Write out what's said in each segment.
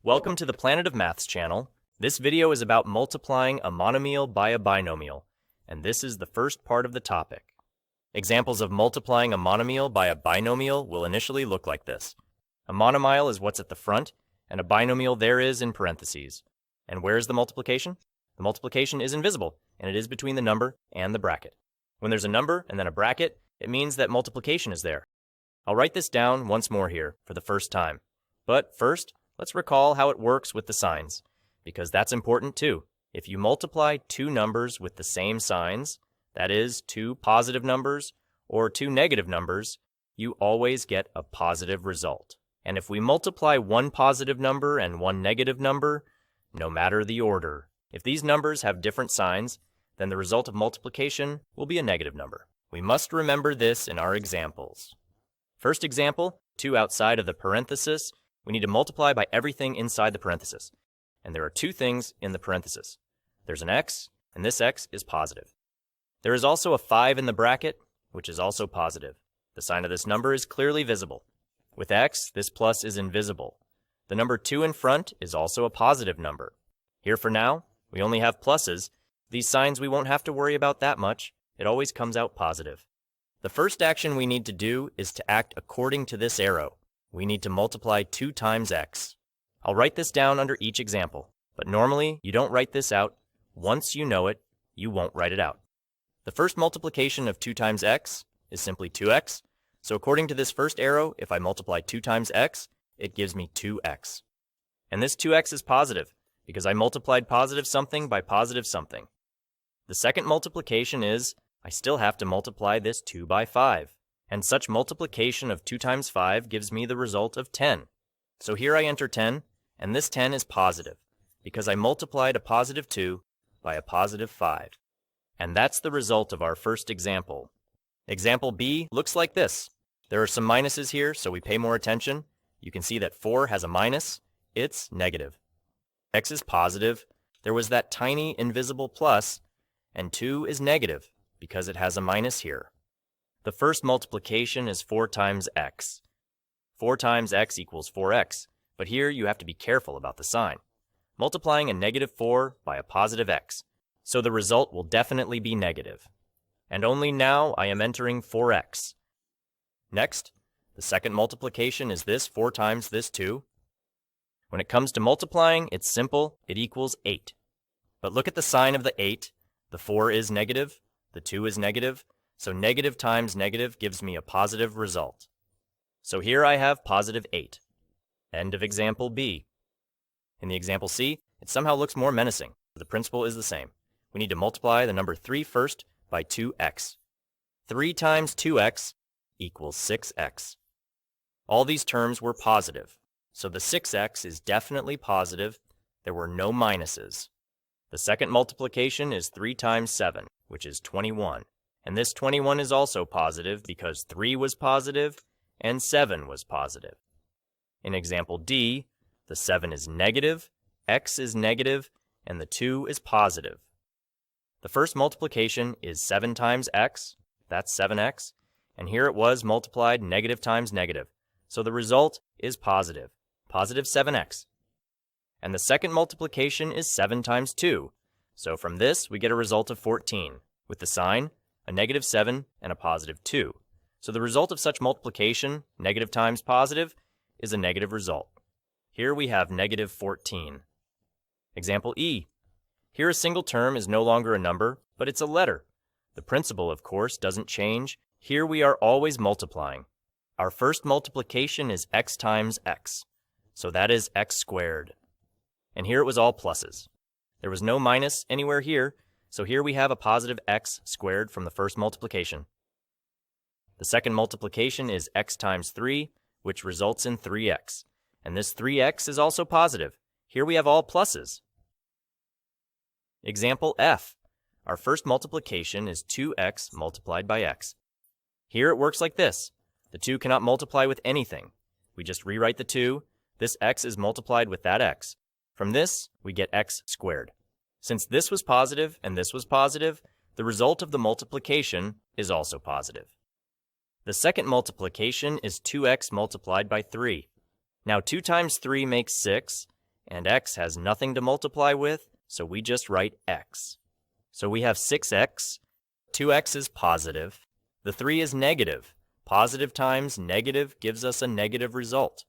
Welcome to the Planet of Maths channel. This video is about multiplying a monomial by a binomial, and this is the first part of the topic. Examples of multiplying a monomial by a binomial will initially look like this. A monomial is what's at the front, and a binomial there is in parentheses. And where is the multiplication? The multiplication is invisible, and it is between the number and the bracket. When there's a number and then a bracket, it means that multiplication is there. I'll write this down once more here for the first time. But first, let's recall how it works with the signs, because that's important too. If you multiply two numbers with the same signs, that is, two positive numbers or two negative numbers, you always get a positive result. And if we multiply one positive number and one negative number, no matter the order, if these numbers have different signs, then the result of multiplication will be a negative number. We must remember this in our examples. First example, 2 outside of the parenthesis, we need to multiply by everything inside the parenthesis. And there are two things in the parenthesis. There's an x, and this x is positive. There is also a 5 in the bracket, which is also positive. The sign of this number is clearly visible. With x, this plus is invisible. The number 2 in front is also a positive number. Here for now, we only have pluses. These signs we won't have to worry about that much. It always comes out positive. The first action we need to do is to act according to this arrow. We need to multiply 2 times x. I'll write this down under each example, but normally you don't write this out. Once you know it, you won't write it out. The first multiplication of 2 times x is simply 2x. So according to this first arrow, if I multiply 2 times x, it gives me 2x. And this 2x is positive, because I multiplied positive something by positive something. The second multiplication is, I still have to multiply this 2 by 5. And such multiplication of 2 times 5 gives me the result of 10. So here I enter 10, and this 10 is positive, because I multiplied a positive 2 by a positive 5. And that's the result of our first example. Example B looks like this. There are some minuses here, so we pay more attention. You can see that 4 has a minus. It's negative. X is positive. There was that tiny invisible plus, and 2 is negative, because it has a minus here. The first multiplication is 4 times x. 4 times x equals 4x, but here you have to be careful about the sign. Multiplying a negative 4 by a positive x, so the result will definitely be negative. And only now I am entering 4x. Next, the second multiplication is this 4 times this 2. When it comes to multiplying, it's simple, it equals 8. But look at the sign of the 8. The 4 is negative, the 2 is negative, so negative times negative gives me a positive result. So here I have positive 8. End of example B. In the example C, it somehow looks more menacing. The principle is the same. We need to multiply the number 3 first by 2x. 3 times 2x equals 6x. All these terms were positive, so the 6x is definitely positive. There were no minuses. The second multiplication is 3 times 7, which is 21. And this 21 is also positive because 3 was positive and 7 was positive. In example D, the 7 is negative, x is negative, and the 2 is positive. The first multiplication is 7 times x, that's 7x, and here it was multiplied negative times negative, so the result is positive, positive 7x. And the second multiplication is 7 times 2, so from this we get a result of 14, with the sign, a negative 7 and a positive 2. So the result of such multiplication, negative times positive, is a negative result. Here we have negative 14. Example E. Here a single term is no longer a number, but it's a letter. The principle, of course, doesn't change. Here we are always multiplying. Our first multiplication is x times x, so that is x squared. And here it was all pluses. There was no minus anywhere here, so here we have a positive x squared from the first multiplication. The second multiplication is x times 3, which results in 3x. And this 3x is also positive. Here we have all pluses. Example F. Our first multiplication is 2x multiplied by x. Here it works like this. The 2 cannot multiply with anything. We just rewrite the 2. This x is multiplied with that x. From this, we get x squared. Since this was positive and this was positive, the result of the multiplication is also positive. The second multiplication is 2x multiplied by 3. Now 2 times 3 makes 6, and x has nothing to multiply with, so we just write x. So we have 6x, 2x is positive, the 3 is negative. Positive times negative gives us a negative result,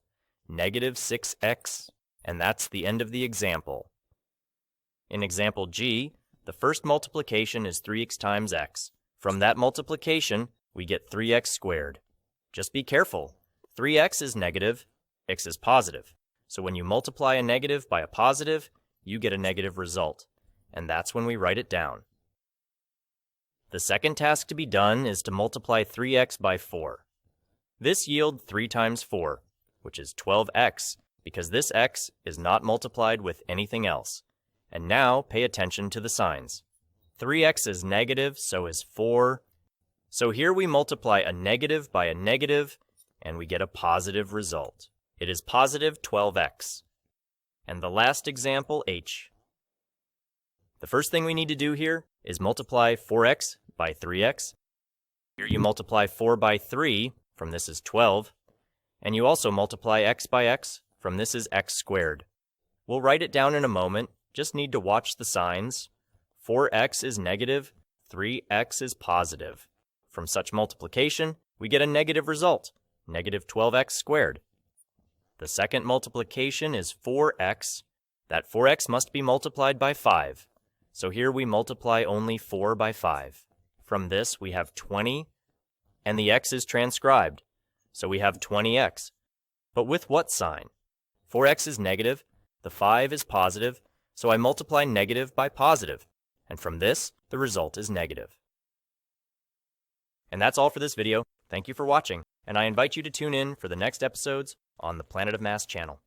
negative 6x, and that's the end of the example. In example G, the first multiplication is 3x times x. From that multiplication, we get 3x squared. Just be careful. 3x is negative, x is positive. So when you multiply a negative by a positive, you get a negative result, and that's when we write it down. The second task to be done is to multiply 3x by 4. This yields 3 times 4, which is 12x, because this x is not multiplied with anything else. And now pay attention to the signs. 3x is negative, so is 4. So here we multiply a negative by a negative, and we get a positive result. It is positive 12x. And the last example, H. The first thing we need to do here is multiply 4x by 3x. Here you multiply 4 by 3, from this is 12. And you also multiply x by x, from this is x squared. We'll write it down in a moment, just need to watch the signs. 4x is negative, 3x is positive. From such multiplication, we get a negative result, negative 12x squared. The second multiplication is 4x. That 4x must be multiplied by 5. So here we multiply only 4 by 5. From this we have 20, and the x is transcribed. So we have 20x. But with what sign? 4x is negative, the 5 is positive, so I multiply negative by positive. And from this, the result is negative. And that's all for this video. Thank you for watching, and I invite you to tune in for the next episodes on the Planet of Mass channel.